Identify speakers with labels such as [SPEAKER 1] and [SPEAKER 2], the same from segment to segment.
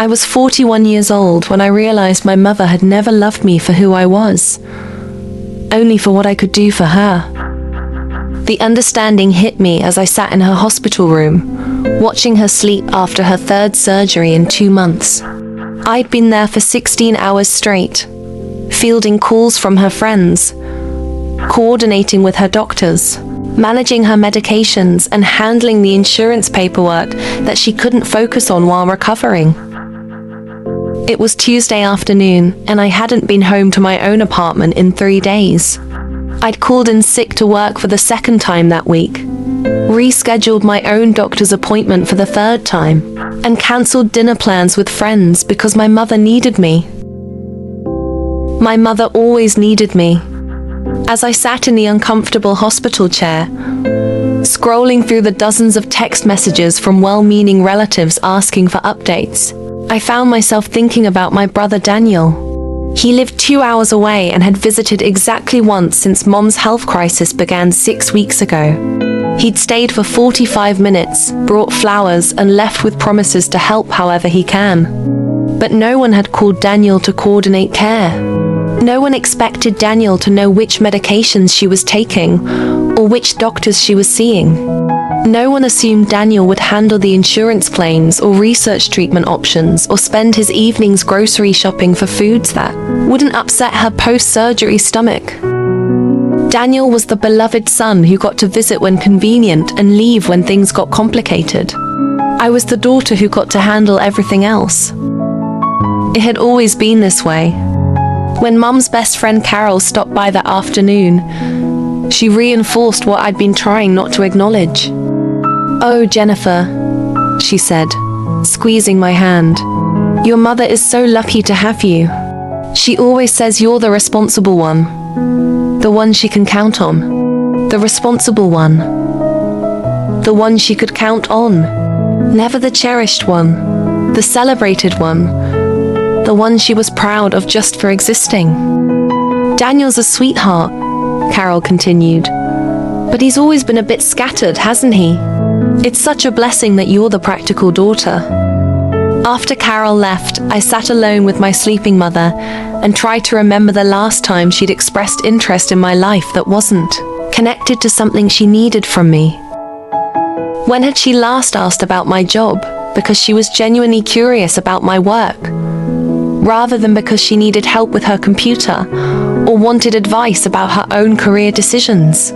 [SPEAKER 1] I was 41 years old when I realized my mother had never loved me for who I was, only for what I could do for her. The understanding hit me as I sat in her hospital room, watching her sleep after her third surgery in 2 months. I'd been there for 16 hours straight, fielding calls from her friends, coordinating with her doctors, managing her medications, and handling the insurance paperwork that she couldn't focus on while recovering. It was Tuesday afternoon, and I hadn't been home to my own apartment in 3 days. I'd called in sick to work for the second time that week, rescheduled my own doctor's appointment for the third time, and cancelled dinner plans with friends because my mother needed me. My mother always needed me. As I sat in the uncomfortable hospital chair, scrolling through the dozens of text messages from well-meaning relatives asking for updates, I found myself thinking about my brother Daniel. He lived 2 hours away and had visited exactly once since Mom's health crisis began 6 weeks ago. He'd stayed for 45 minutes, brought flowers, and left with promises to help however he can. But no one had called Daniel to coordinate care. No one expected Daniel to know which medications she was taking or which doctors she was seeing. No one assumed Daniel would handle the insurance claims or research treatment options or spend his evenings grocery shopping for foods that wouldn't upset her post-surgery stomach. Daniel was the beloved son who got to visit when convenient and leave when things got complicated. I was the daughter who got to handle everything else. It had always been this way. When Mum's best friend Carol stopped by that afternoon, she reinforced what I'd been trying not to acknowledge. "Oh, Jennifer," she said, squeezing my hand. "Your mother is so lucky to have you. She always says you're the responsible one. The one she can count on. The responsible one. The one she could count on. Never the cherished one. The celebrated one. The one she was proud of just for existing. Daniel's a sweetheart," Carol continued. "But he's always been a bit scattered, hasn't he? It's such a blessing that you're the practical daughter." After Carol left, I sat alone with my sleeping mother and tried to remember the last time she'd expressed interest in my life that wasn't connected to something she needed from me. When had she last asked about my job because she was genuinely curious about my work, rather than because she needed help with her computer or wanted advice about her own career decisions?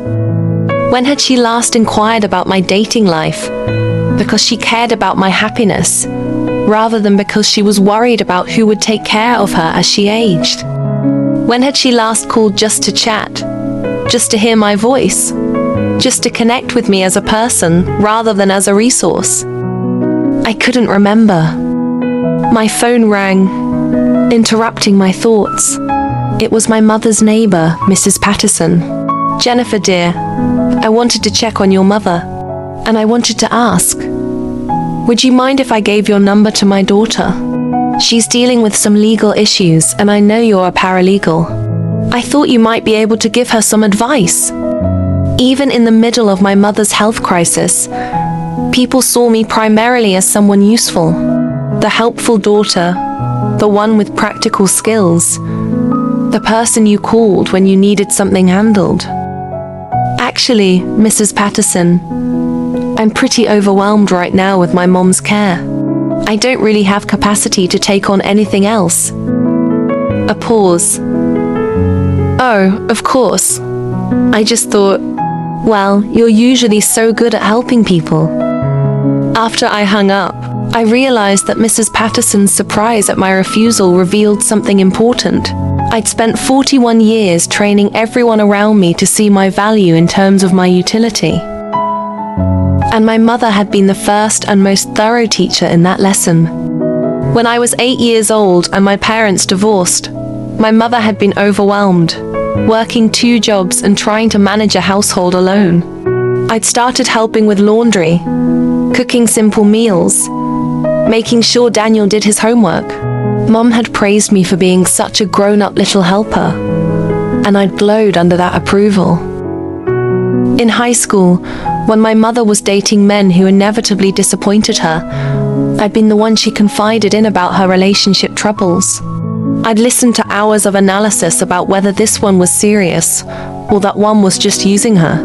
[SPEAKER 1] When had she last inquired about my dating life because she cared about my happiness, rather than because she was worried about who would take care of her as she aged? When had she last called just to chat, just to hear my voice, just to connect with me as a person rather than as a resource? I couldn't remember. My phone rang, interrupting my thoughts. It was my mother's neighbor, Mrs. Patterson. "Jennifer, dear, I wanted to check on your mother, and I wanted to ask, would you mind if I gave your number to my daughter? She's dealing with some legal issues, and I know you're a paralegal. I thought you might be able to give her some advice." Even in the middle of my mother's health crisis, people saw me primarily as someone useful, the helpful daughter, the one with practical skills, the person you called when you needed something handled. "Actually, Mrs. Patterson, I'm pretty overwhelmed right now with my mom's care. I don't really have capacity to take on anything else." A pause. "Oh, of course. I just thought, well, you're usually so good at helping people." After I hung up, I realized that Mrs. Patterson's surprise at my refusal revealed something important. I'd spent 41 years training everyone around me to see my value in terms of my utility. And my mother had been the first and most thorough teacher in that lesson. When I was 8 years old and my parents divorced, my mother had been overwhelmed, working 2 jobs and trying to manage a household alone. I'd started helping with laundry, cooking simple meals, making sure Daniel did his homework. Mom had praised me for being such a grown-up little helper, and I'd glowed under that approval. In high school, when my mother was dating men who inevitably disappointed her, I'd been the one she confided in about her relationship troubles. I'd listened to hours of analysis about whether this one was serious or that one was just using her.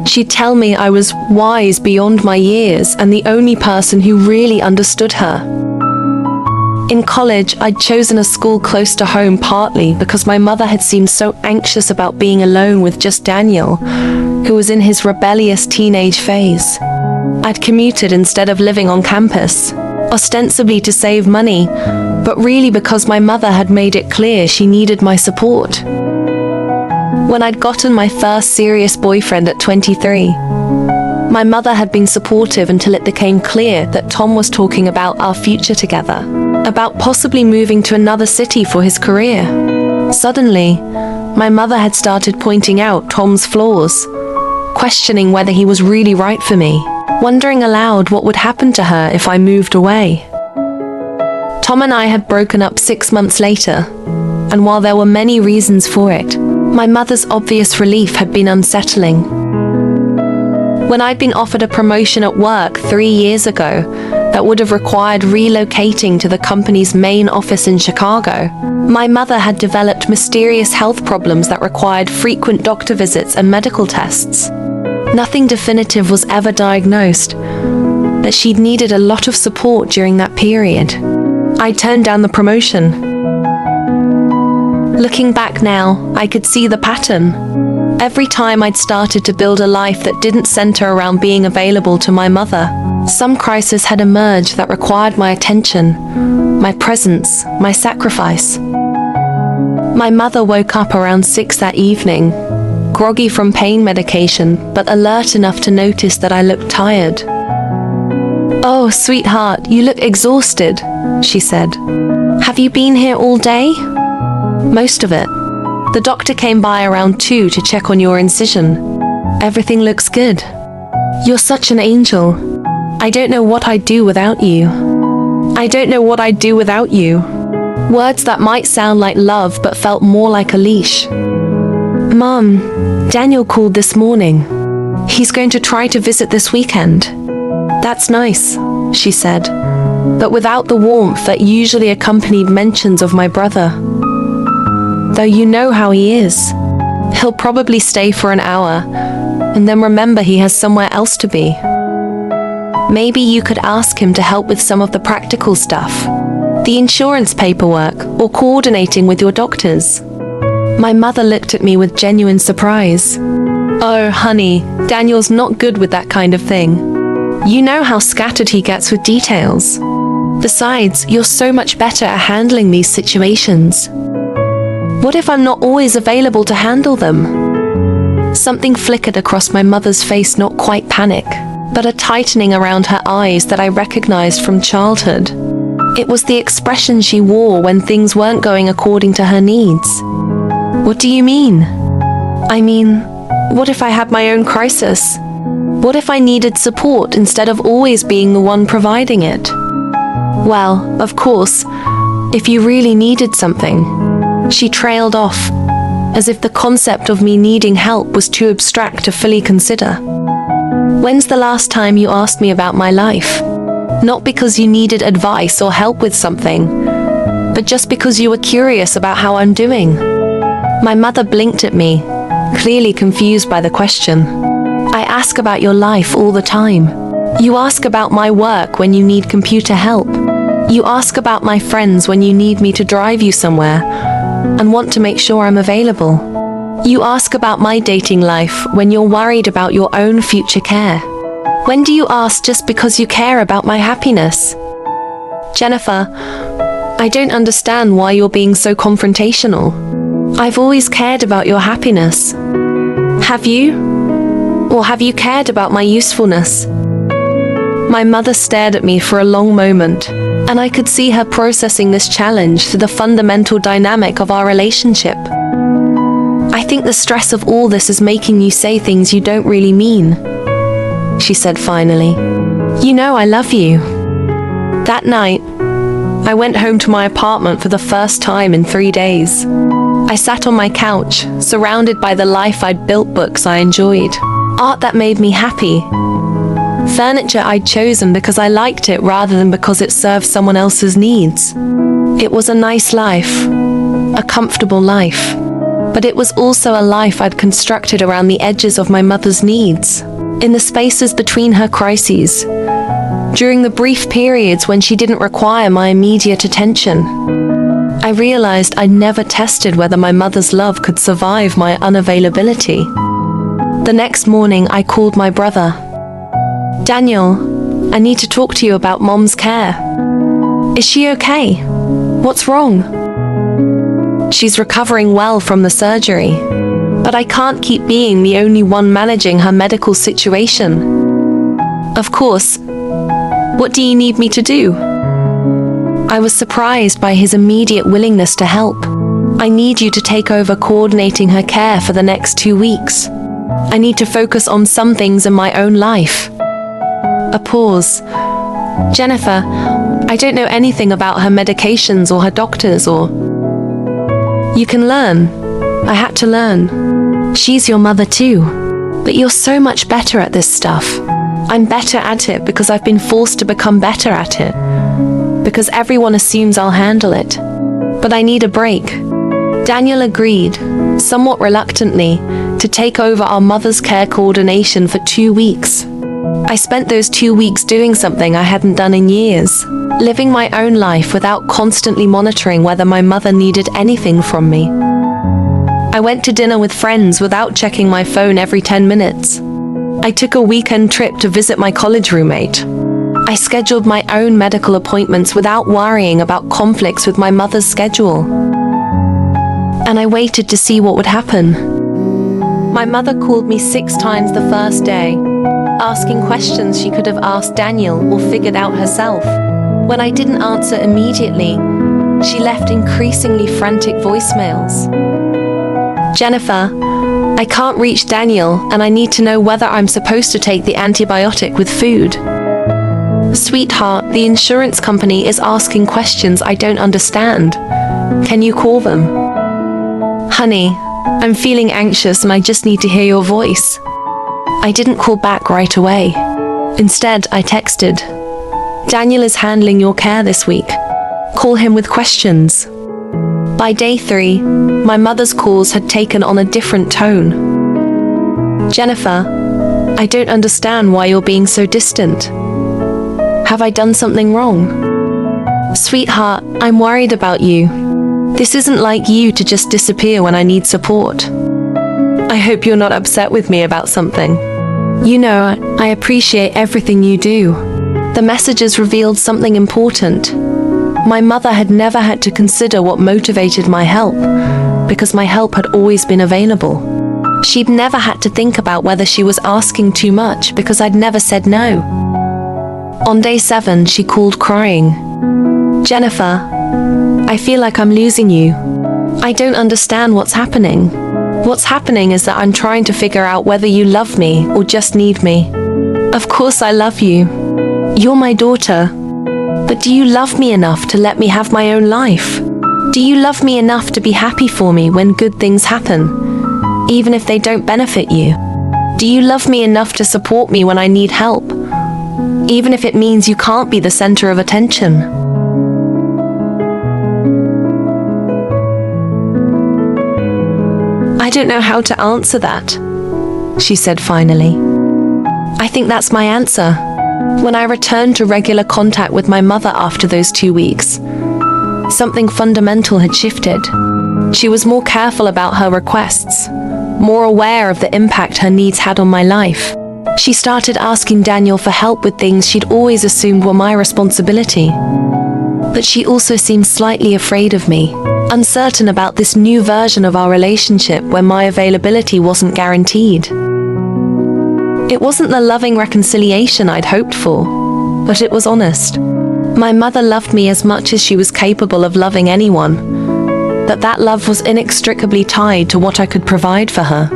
[SPEAKER 1] She'd tell me I was wise beyond my years and the only person who really understood her. In college, I'd chosen a school close to home partly because my mother had seemed so anxious about being alone with just Daniel, who was in his rebellious teenage phase. I'd commuted instead of living on campus, ostensibly to save money, but really because my mother had made it clear she needed my support. When I'd gotten my first serious boyfriend at 23, my mother had been supportive until it became clear that Tom was talking about our future together, about possibly moving to another city for his career. Suddenly, my mother had started pointing out Tom's flaws, questioning whether he was really right for me, wondering aloud what would happen to her if I moved away. Tom and I had broken up 6 months later, and while there were many reasons for it, my mother's obvious relief had been unsettling. When I'd been offered a promotion at work 3 years ago that would have required relocating to the company's main office in Chicago, my mother had developed mysterious health problems that required frequent doctor visits and medical tests. Nothing definitive was ever diagnosed, but she'd needed a lot of support during that period. I turned down the promotion. Looking back now, I could see the pattern. Every time I'd started to build a life that didn't center around being available to my mother, some crisis had emerged that required my attention, my presence, my sacrifice. My mother woke up around 6 that evening, groggy from pain medication, but alert enough to notice that I looked tired. "Oh, sweetheart, you look exhausted," she said. "Have you been here all day?" "Most of it. The doctor came by around 2 to check on your incision. Everything looks good." "You're such an angel. I don't know what I'd do without you. I don't know what I'd do without you." Words that might sound like love but felt more like a leash. "Mom, Daniel called this morning. He's going to try to visit this weekend." "That's nice," she said, but without the warmth that usually accompanied mentions of my brother. "Though you know how he is. He'll probably stay for an hour, and then remember he has somewhere else to be. Maybe you could ask him to help with some of the practical stuff, the insurance paperwork, or coordinating with your doctors." My mother looked at me with genuine surprise. "Oh, honey, Daniel's not good with that kind of thing. You know how scattered he gets with details. Besides, you're so much better at handling these situations. What if I'm not always available to handle them?" Something flickered across my mother's face, not quite panic, but a tightening around her eyes that I recognized from childhood. It was the expression she wore when things weren't going according to her needs. "What do you mean?" "I mean, what if I had my own crisis? What if I needed support instead of always being the one providing it?" "Well, of course, if you really needed something." She trailed off, as if the concept of me needing help was too abstract to fully consider. "When's the last time you asked me about my life? Not because you needed advice or help with something, but just because you were curious about how I'm doing." My mother blinked at me, clearly confused by the question. "I ask about your life all the time. You ask about my work when you need computer help. You ask about my friends when you need me to drive you somewhere and want to make sure I'm available. You ask about my dating life when you're worried about your own future care. When do you ask just because you care about my happiness?" "Jennifer, I don't understand why you're being so confrontational. I've always cared about your happiness. Have you? Or have you cared about my usefulness?" My mother stared at me for a long moment, and I could see her processing this challenge through the fundamental dynamic of our relationship. "I think the stress of all this is making you say things you don't really mean," she said finally. "You know I love you." That night, I went home to my apartment for the first time in 3 days. I sat on my couch, surrounded by the life I'd built books I enjoyed. art that made me happy, furniture I'd chosen because I liked it rather than because it served someone else's needs. It was a nice life, a comfortable life, but it was also a life I'd constructed around the edges of my mother's needs, in the spaces between her crises, during the brief periods when she didn't require my immediate attention. I realized I'd never tested whether my mother's love could survive my unavailability. The next morning, I called my brother. "Daniel, I need to talk to you about Mom's care. Is she okay? What's wrong?" "She's recovering well from the surgery, but I can't keep being the only one managing her medical situation." "Of course. What do you need me to do?" I was surprised by his immediate willingness to help. "I need you to take over coordinating her care for the next 2 weeks. I need to focus on some things in my own life." A pause. "Jennifer, I don't know anything about her medications or her doctors or..." "You can learn. I had to learn. She's your mother too, but you're so much better at this stuff. I'm better at it because I've been forced to become better at it, because everyone assumes I'll handle it. But I need a break." Daniel agreed, somewhat reluctantly, to take over our mother's care coordination for 2 weeks. I spent those 2 weeks doing something I hadn't done in years, living my own life without constantly monitoring whether my mother needed anything from me. I went to dinner with friends without checking my phone every 10 minutes. I took a weekend trip to visit my college roommate. I scheduled my own medical appointments without worrying about conflicts with my mother's schedule. And I waited to see what would happen. My mother called me 6 times the first day, asking questions she could have asked Daniel or figured out herself. When I didn't answer immediately, she left increasingly frantic voicemails. "Jennifer, I can't reach Daniel and I need to know whether I'm supposed to take the antibiotic with food." "Sweetheart, the insurance company is asking questions I don't understand. Can you call them?" "Honey, I'm feeling anxious and I just need to hear your voice." I didn't call back right away. Instead, I texted, "Daniel is handling your care this week. Call him with questions." By day 3, my mother's calls had taken on a different tone. "Jennifer, I don't understand why you're being so distant. Have I done something wrong?" "Sweetheart, I'm worried about you. This isn't like you to just disappear when I need support. I hope you're not upset with me about something. You know, I appreciate everything you do." The messages revealed something important. My mother had never had to consider what motivated my help, because my help had always been available. She'd never had to think about whether she was asking too much, because I'd never said no. On day 7, she called crying. "Jennifer, I feel like I'm losing you. I don't understand what's happening. What's happening is that I'm trying to figure out whether you love me or just need me. Of course I love you. You're my daughter. But do you love me enough to let me have my own life? Do you love me enough to be happy for me when good things happen, even if they don't benefit you? Do you love me enough to support me when I need help, even if it means you can't be the center of attention?" "I don't know how to answer that," she said finally. "I think that's my answer." When I returned to regular contact with my mother after those 2 weeks, something fundamental had shifted. She was more careful about her requests, more aware of the impact her needs had on my life. She started asking Daniel for help with things she'd always assumed were my responsibility. But she also seemed slightly afraid of me, uncertain about this new version of our relationship where my availability wasn't guaranteed. It wasn't the loving reconciliation I'd hoped for, but it was honest. My mother loved me as much as she was capable of loving anyone, but that love was inextricably tied to what I could provide for her.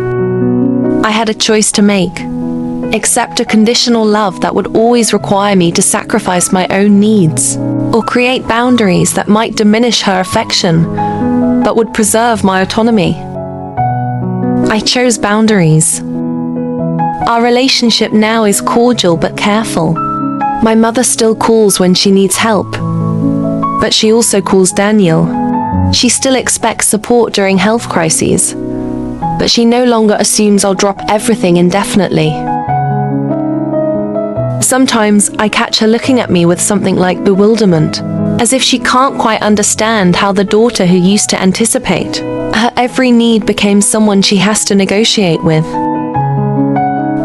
[SPEAKER 1] I had a choice to make: accept a conditional love that would always require me to sacrifice my own needs, or create boundaries that might diminish her affection, but would preserve my autonomy. I chose boundaries. Our relationship now is cordial but careful. My mother still calls when she needs help, but she also calls Daniel. She still expects support during health crises, but she no longer assumes I'll drop everything indefinitely. Sometimes I catch her looking at me with something like bewilderment, as if she can't quite understand how the daughter who used to anticipate her every need became someone she has to negotiate with.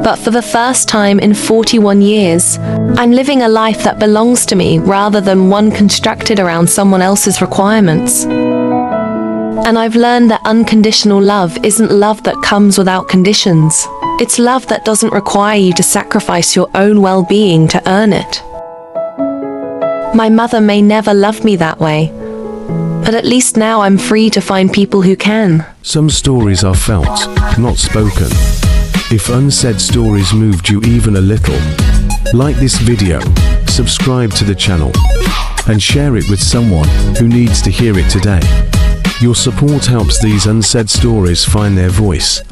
[SPEAKER 1] But for the first time in 41 years, I'm living a life that belongs to me rather than one constructed around someone else's requirements. And I've learned that unconditional love isn't love that comes without conditions. It's love that doesn't require you to sacrifice your own well-being to earn it. My mother may never love me that way, but at least now I'm free to find people who can.
[SPEAKER 2] Some stories are felt, not spoken. If unsaid stories moved you even a little, like this video, subscribe to the channel, and share it with someone who needs to hear it today. Your support helps these unsaid stories find their voice